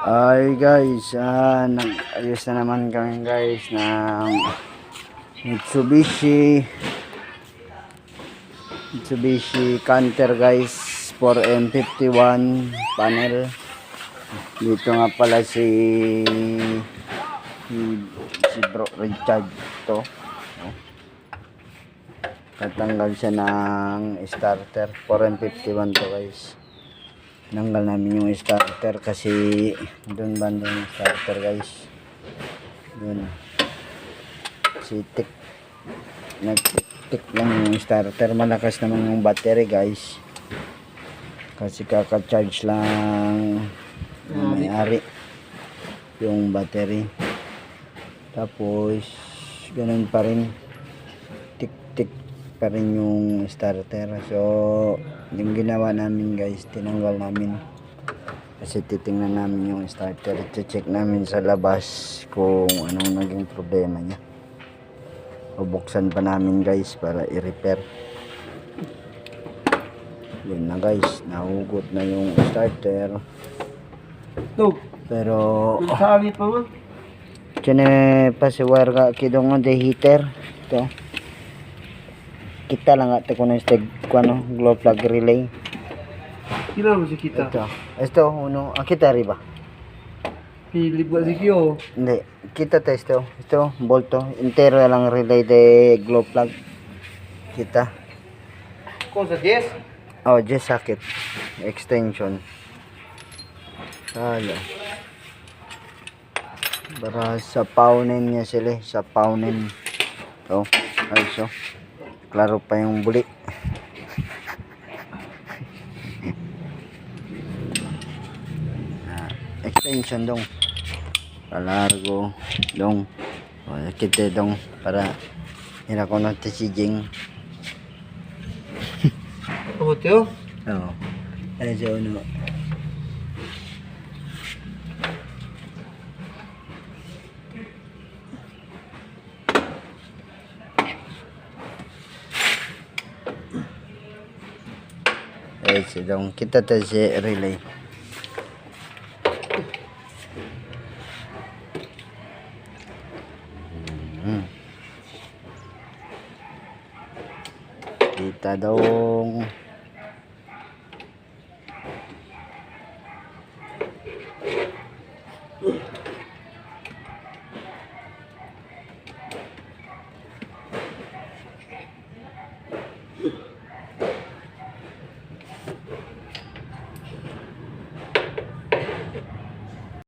Ay guys, ayos na naman kami guys ng Mitsubishi Canter guys 4M51 panel. Dito nga pala si Bro Richard to. Tatanggal siya ng starter 4M51 to guys. Nanggal namin yung starter kasi doon banda yung starter guys, doon sitik nagtik lang yung starter. Malakas naman yung battery guys kasi kaka-charge lang may-ari yung battery, tapos ganun pa rin, tik-tik pa rin yung starter. So yung ginawa namin guys, tinanggal namin kasi titingnan namin yung starter, i-check namin sa labas kung anong naging problema niya. Bubuksan pa namin guys para i-repair. Yun na guys, nahugot na yung starter. Pero sabi pa mo kine pa si wire ka kidong de heater to. Kita lang ate ko na steg ko ano, glow plug relay. kila mo si kita Ito uno, kita riba. pilip ba si Kyo Hindi, kita ito bolto entero lang relay de glow plug. Kita. kung sa Jess Oh, just socket extension. Hala. Para sa paunin niya sila, sa paunin. To, also. Klaro pa yung buli. Extension dong. Palargo dong. O, kita dong para hira ko na si Jing. oh Teo Oo. Ay, siya uno. Ay, siya dong. Kita tayo si relay. Kita dong.